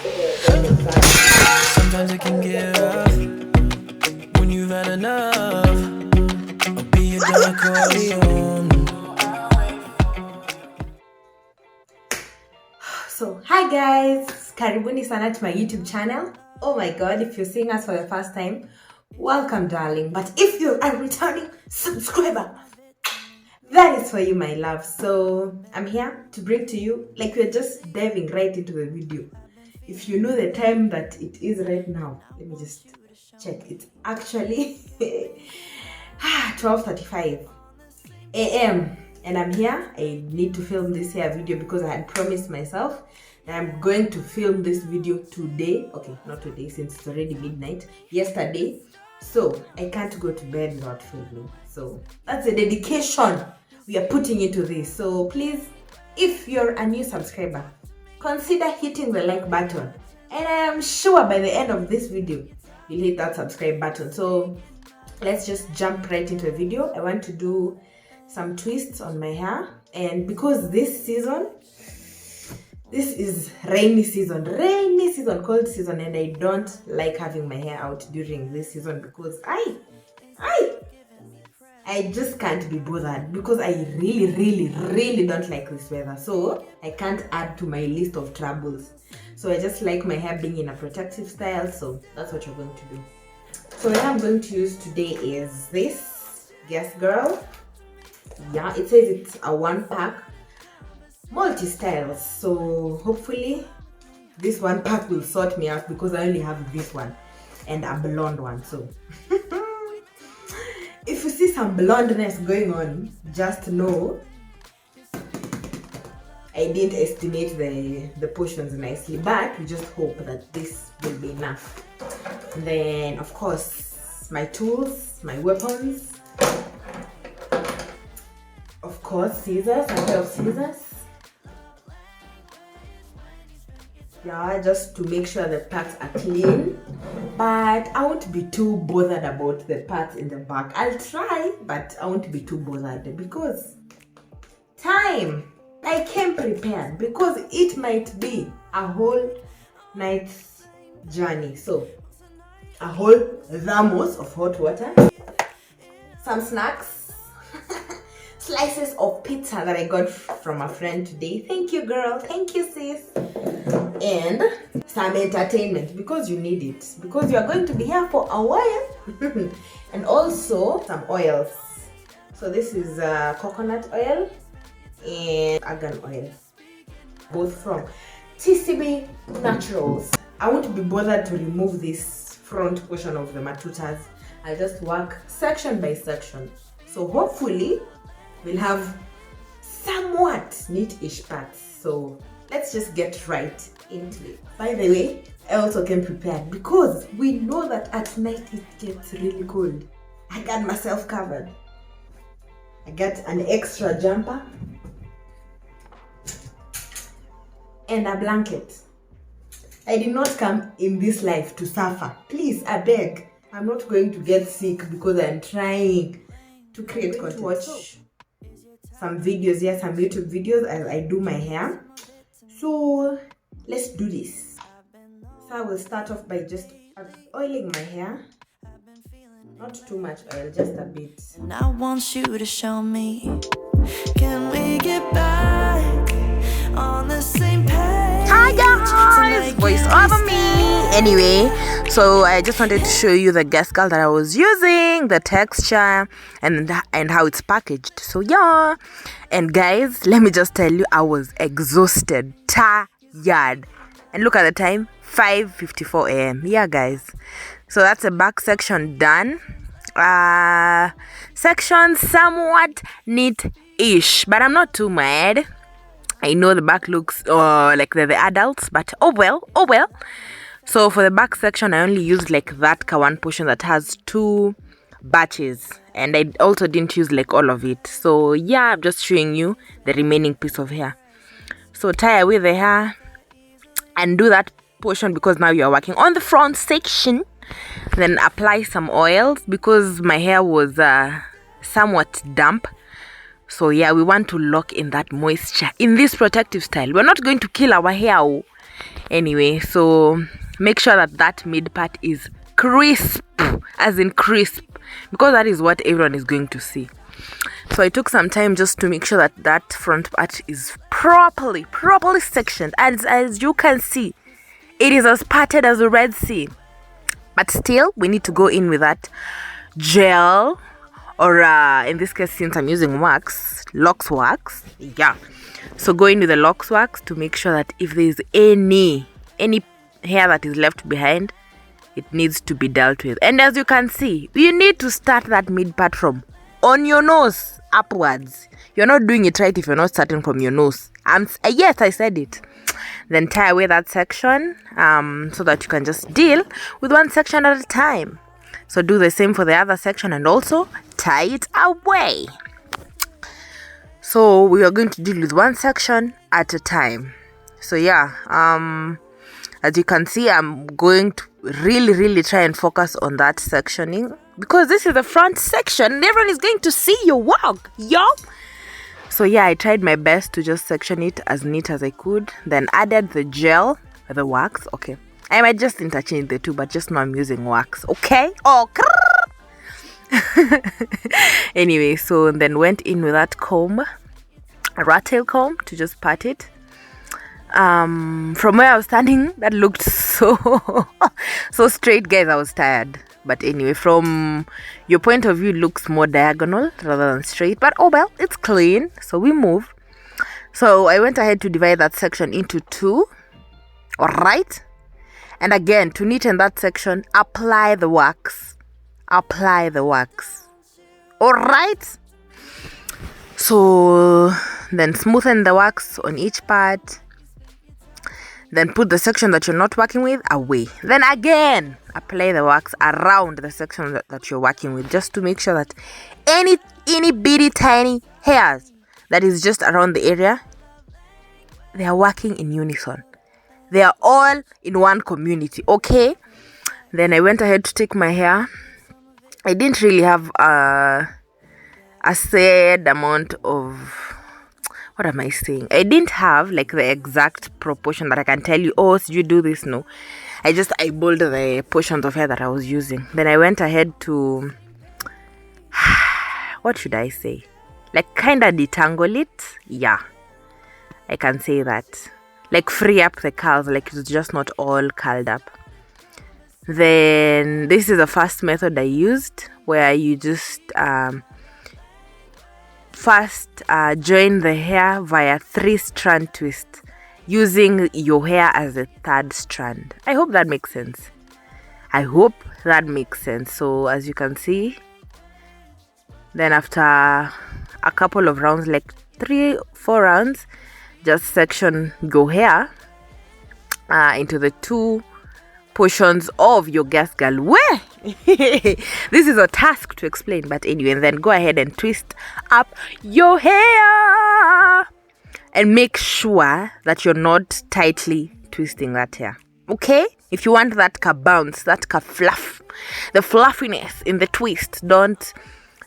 Sometimes it can get rough when you've had enough. I'll be your Don Corleone. So, hi guys, karibuni sana to my YouTube channel. Oh my god, if you're seeing us for the first time, welcome darling. But if you're a returning subscriber, that is for you, my love. So I'm here to bring to you, like we're just diving right into the video. If you know the time that it is right now, let me just check. It's actually 12:35 a.m. and I'm here. I need to film this here video because I had promised myself that I'm going to film this video today. Okay, not today since it's already midnight. Yesterday. So I can't go to bed without filming. So that's a dedication we are putting into this. So please, if you're a new subscriber, consider hitting the like button. And I am sure by the end of this video, you'll hit that subscribe button. So let's just jump right into the video. I want to do some twists on my hair. And because this is rainy season, cold season, and I don't like having my hair out during this season because I just can't be bothered because I really don't like this weather. So I can't add to my list of troubles. So I just like my hair being in a protective style. So that's what you're going to do. So what I'm going to use today is this Guess Girl. Yeah, it says it's a 1-pack multi-styles. So hopefully this 1-pack will sort me out because I only have this one and a blonde one. So if you see some blondness going on, just know I didn't estimate the portions nicely, but we just hope that this will be enough. And then of course my tools, my weapons, of course scissors, a pair of scissors. Yeah, just to make sure the parts are clean, but I won't be too bothered about the parts in the back. I'll try, but I won't be too bothered because time. I came prepared because it might be a whole night's journey. So a whole thermos of hot water, some snacks, slices of pizza that I got from a friend today. Thank you, girl. Thank you, sis. And some entertainment because you need it, because you are going to be here for a while. And also some oils. So this is coconut oil and argan oil, both from TCB Naturals. I won't be bothered to remove this front portion of the matutas. I'll just work section by section. So hopefully we'll have somewhat neat-ish parts. So let's just get right into it. By the way, I also came prepared because we know that at night it gets really cold. I got myself covered. I got an extra jumper and a blanket. I did not come in this life to suffer. Please, I beg. I'm not going to get sick because I'm trying to create content. Watch some videos here, some YouTube videos as I do my hair. So let's do this. So I will start off by just oiling my hair. Not too much oil, just a bit. And I want you to show me, can we get back on the same page? Hi guys, voice over me. Anyway, so I just wanted to show you the Guess Girl that I was using, the texture and how it's packaged. So yeah, and guys, let me just tell you, I was exhausted, tired, and look at the time, 5:54 a.m. Yeah guys, so that's the back section done. Section somewhat neat-ish, but I'm not too mad. I know the back looks like they're the adults, but oh well. So for the back section, I only used like that one portion that has 2 batches, and I also didn't use like all of it. So yeah, I'm just showing you the remaining piece of hair. So tie away the hair and do that portion because now you're working on the front section. Then apply some oils because my hair was somewhat damp. So yeah, we want to lock in that moisture in this protective style. We're not going to kill our hair. Anyway, so make sure that mid part is crisp, as in crisp, because that is what everyone is going to see. So I took some time just to make sure that front part is properly sectioned. As you can see, it is as parted as the Red Sea. But still, we need to go in with that gel, or in this case, since I'm using wax, Lox wax. Yeah. So go in with the Lox wax to make sure that if there is any hair that is left behind, it needs to be dealt with. And as you can see, you need to start that mid part from on your nose upwards. You're not doing it right if you're not starting from your nose. Yes, I said it. Then tie away that section so that you can just deal with one section at a time. So do the same for the other section and also tie it away. So we are going to deal with one section at a time. So yeah, as you can see, I'm going to really try and focus on that sectioning, because this is the front section and everyone is going to see your work, yo. So yeah, I tried my best to just section it as neat as I could, then added the gel, the wax. Okay, I might just interchange the two, but just know I'm using wax. Okay, anyway, so then went in with that comb, a rat tail comb, to just part it. From where I was standing, that looked so straight, guys. I was tired, but anyway, from your point of view, it looks more diagonal rather than straight, but oh well, it's clean, so we move. So I went ahead to divide that section into two. All right, and again, to neaten that section, apply the wax. All right, so then smoothen the wax on each part. Then put the section that you're not working with away. Then again, apply the wax around the section that you're working with, just to make sure that any bitty tiny hairs that is just around the area, they are working in unison. They are all in one community, okay? Then I went ahead to take my hair. I didn't really have a said amount of... What am I saying? I didn't have like the exact proportion that I can tell you, oh, so you do this. No, I just eyeballed the portions of hair that I was using. Then I went ahead to, what should I say? Like kind of detangle it. Yeah, I can say that. Like free up the curls, like it's just not all curled up. Then this is the first method I used, where you just first join the hair via 3-strand twist, using your hair as a third strand. I hope that makes sense. So as you can see, then after a couple of rounds, like 3-4 rounds, just section your hair into the two portions of your guest girl. Where this is a task to explain, but anyway, and then go ahead and twist up your hair and make sure that you're not tightly twisting that hair. Okay, if you want that ka bounce, that ka fluff, the fluffiness in the twist, don't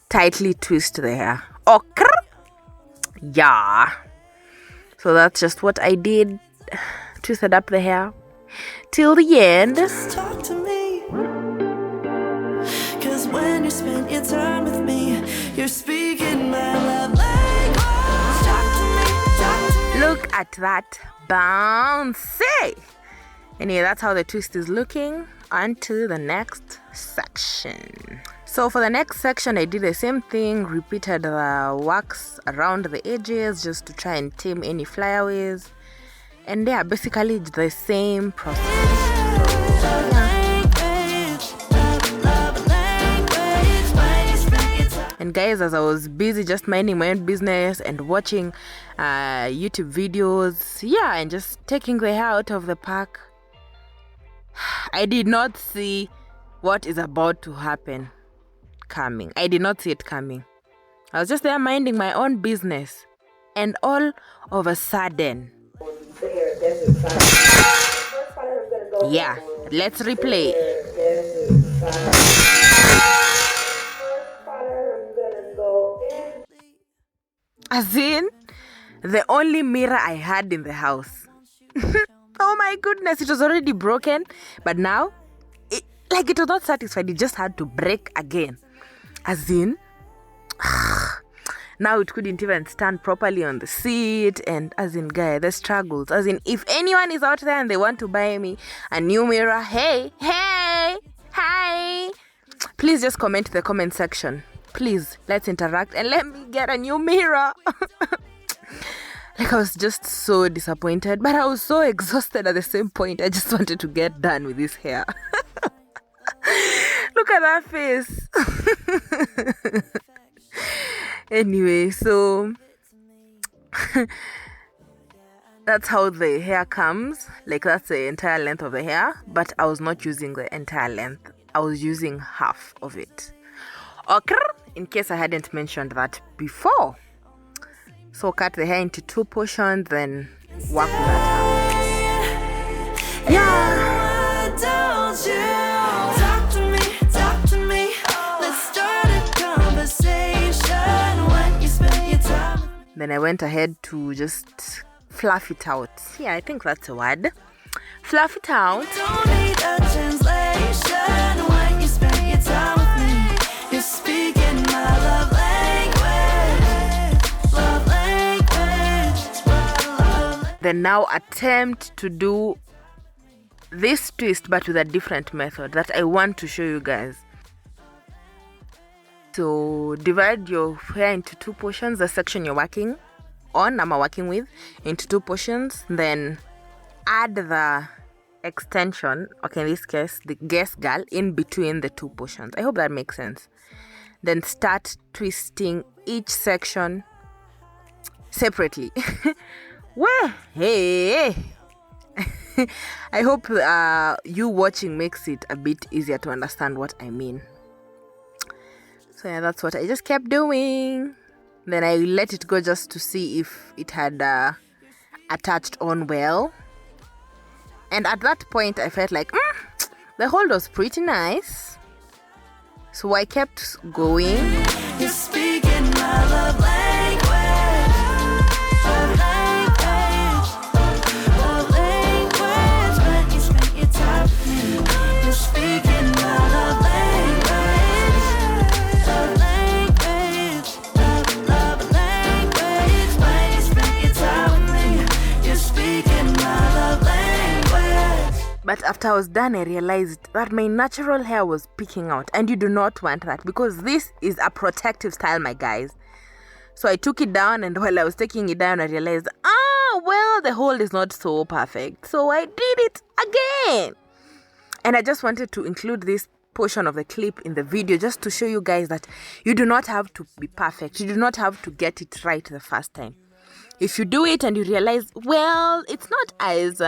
tightly twist the hair. Okay, yeah, so that's just what I did. Twisted up the hair till the end. Just talk to me, 'cause when you spend your time with me, you're speaking my love language. Talk to me. Look at that bouncy. Anyway, that's how the twist is looking. On to the next section. So for the next section, I did the same thing, repeated the wax around the edges just to try and tame any flyaways. And they are basically the same process. And guys, as I was busy just minding my own business and watching YouTube videos, yeah, and just taking the hair out of the pack, I did not see what is about to happen coming. I did not see it coming. I was just there minding my own business, and all of a sudden, yeah, let's replay. As in, the only mirror I had in the house. Oh my goodness, it was already broken, but now it was not satisfied. It just had to break again, as in now it couldn't even stand properly on the seat. And as in, guy, the struggles, as in, if anyone is out there and they want to buy me a new mirror, hey, please just comment in the comment section. Please, let's interact and let me get a new mirror. Like, I was just so disappointed, but I was so exhausted at the same point. I just wanted to get done with this hair. Look at that face. Anyway, so that's how the hair comes. Like, that's the entire length of the hair, but I was not using the entire length. I was using half of it. Okay, in case I hadn't mentioned that before. So cut the hair into 2 portions, then work with that out. Yeah. Don't you talk to me. Let's start a conversation when you spend your time. Then I went ahead to just fluff it out. Yeah, I think that's a word. Fluff it out. Don't need a translation when you spend your time with me. You're speaking my love language. Then now attempt to do this twist but with a different method that I want to show you guys. So divide your hair into 2 portions, the section you're working on, I'm working with, into 2 portions. Then add the extension, okay, in this case the guess girl, in between the 2 portions. I hope that makes sense. Then start twisting each section separately. Well, hey. I hope you watching makes it a bit easier to understand what I mean. So yeah, that's what I just kept doing. Then I let it go just to see if it had attached on well. And at that point I felt like the hold was pretty nice. So I kept going. You're speaking my love language. But after I was done, I realized that my natural hair was peeking out, and you do not want that because this is a protective style, my guys. So I took it down, and while I was taking it down, I realized, well, the hold is not so perfect. So I did it again. And I just wanted to include this portion of the clip in the video just to show you guys that you do not have to be perfect. You do not have to get it right the first time. If you do it and you realize, well, it's not as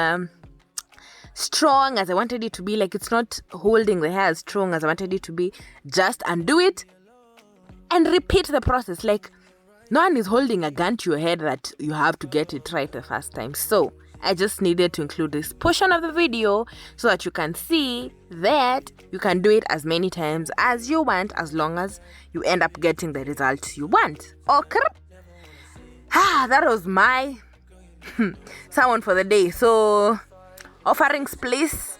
strong as I wanted it to be, like it's not holding the hair as strong as I wanted it to be, just undo it and repeat the process. Like, no one is holding a gun to your head that you have to get it right the first time. So I just needed to include this portion of the video so that you can see that you can do it as many times as you want, as long as you end up getting the result you want. Okay, that was my sermon for the day. So offerings please,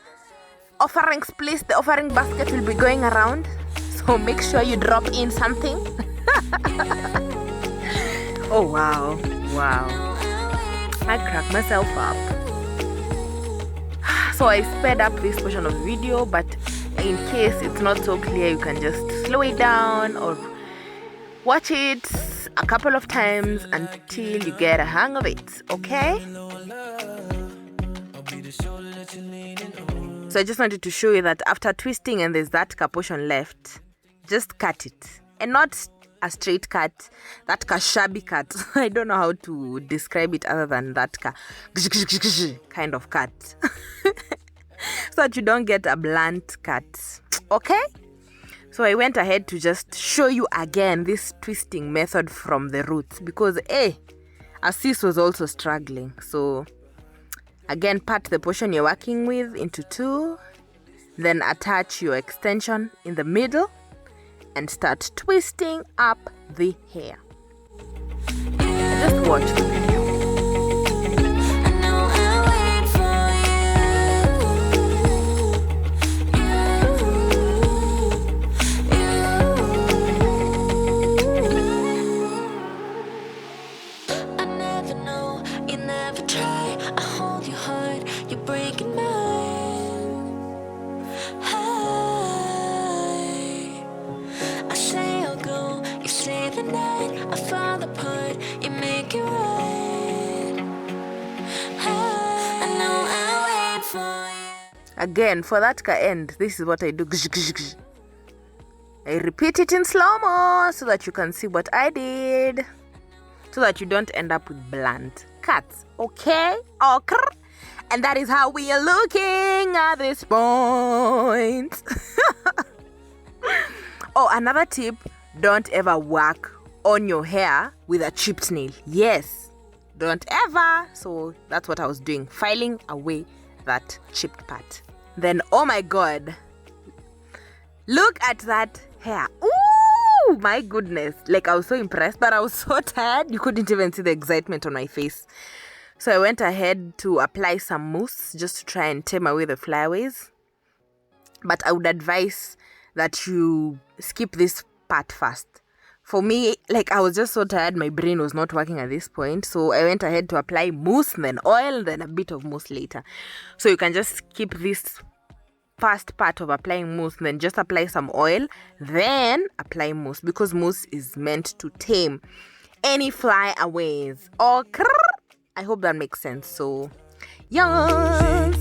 the offering basket will be going around, so make sure you drop in something. Oh wow, I cracked myself up. So I sped up this portion of the video, but in case it's not so clear, you can just slow it down or watch it a couple of times until you get a hang of it, okay? So I just wanted to show you that after twisting and there's that portion left, just cut it. And not a straight cut, that shabby cut. I don't know how to describe it other than that kind of cut. So that you don't get a blunt cut. Okay? So I went ahead to just show you again this twisting method from the roots, because Assis was also struggling. So again, part the portion you're working with into 2, then attach your extension in the middle and start twisting up the hair. Just watch the video. I know I wait for Again, for that end, this is what I do. I repeat it in slow-mo so that you can see what I did. So that you don't end up with blunt cuts. Okay? Okay. And that is how we are looking at this point. Oh, another tip. Don't ever work on your hair with a chipped nail. Yes. Don't ever. So that's what I was doing. Filing away that chipped part. Then, oh my God. Look at that hair. Ooh, my goodness. Like, I was so impressed, but I was so tired. You couldn't even see the excitement on my face. So I went ahead to apply some mousse just to try and tame away the flyaways. But I would advise that you skip this part first. For me, like, I was just so tired, my brain was not working at this point. So I went ahead to apply mousse, then oil, then a bit of mousse later. So you can just skip this first part of applying mousse, then just apply some oil, then apply mousse, because mousse is meant to tame any flyaways. Okay, I hope that makes sense. So, yes.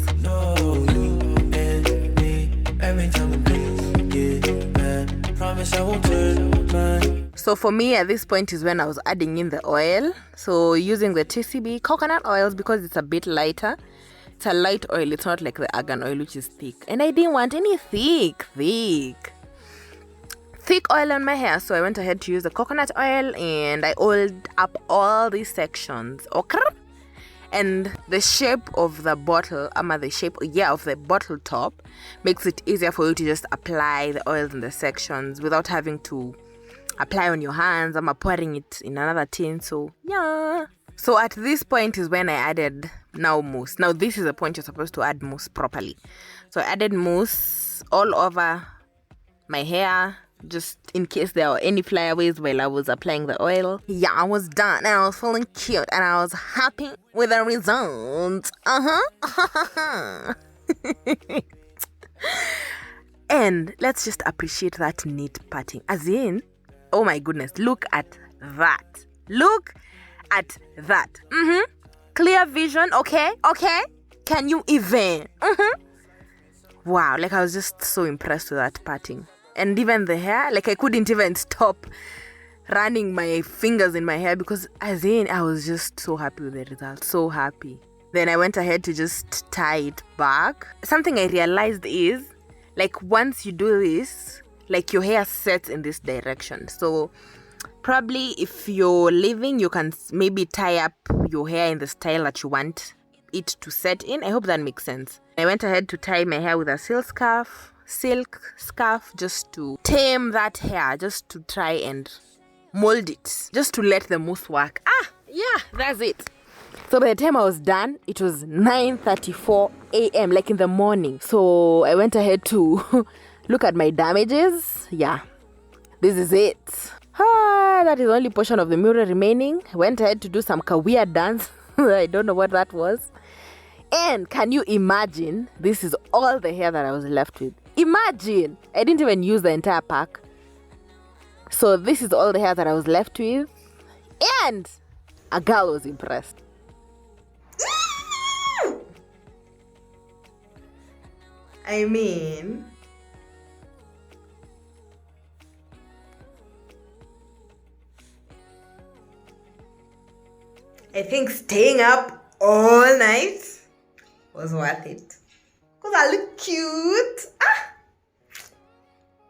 So for me, at this point is when I was adding in the oil. So using the TCB coconut oils, because it's a bit lighter. It's a light oil. It's not like the argan oil, which is thick. And I didn't want any thick oil on my hair. So I went ahead to use the coconut oil and I oiled up all these sections. Okay? And the shape of the bottle, of the bottle top makes it easier for you to just apply the oils in the sections without having to apply on your hands. I'm pouring it in another tin. So, yeah. So at this point is when I added now mousse. Now this is the point you're supposed to add mousse properly. So I added mousse all over my hair, just in case there were any flyaways while I was applying the oil. Yeah, I was done and I was feeling cute and I was happy with the result. And let's just appreciate that neat parting. As in, oh my goodness, look at that. Look at that. Clear vision. Okay. Can you even? Wow, like I was just so impressed with that parting. And even the hair, like I couldn't even stop running my fingers in my hair, because as in I was just so happy with the result. So happy. Then I went ahead to just tie it back. Something I realized is, like, once you do this, like, your hair sets in this direction. So probably if you're leaving, you can maybe tie up your hair in the style that you want it to set in. I hope that makes sense. I went ahead to tie my hair with a silk scarf just to tame that hair, just to try and mold it, just to let the mousse work. Yeah, that's it. So by the time I was done, it was 9:34 a.m. like in the morning. So I went ahead to look at my damages. Yeah, this is it. That is the only portion of the mirror remaining. I went ahead to do some kawia dance. I don't know what that was. And can you imagine, this is all the hair that I was left with. Imagine, I didn't even use the entire pack. So this is all the hair that I was left with. And a girl was impressed. I mean, I think staying up all night was worth it. Because I look cute.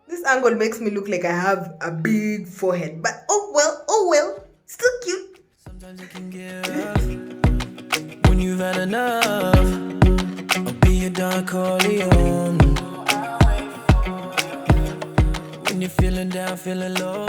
This angle makes me look like I have a big forehead. But oh well, still cute. Sometimes it can get rough when you've had enough. I'll be your Don Corleone. When you're feeling down, feeling low.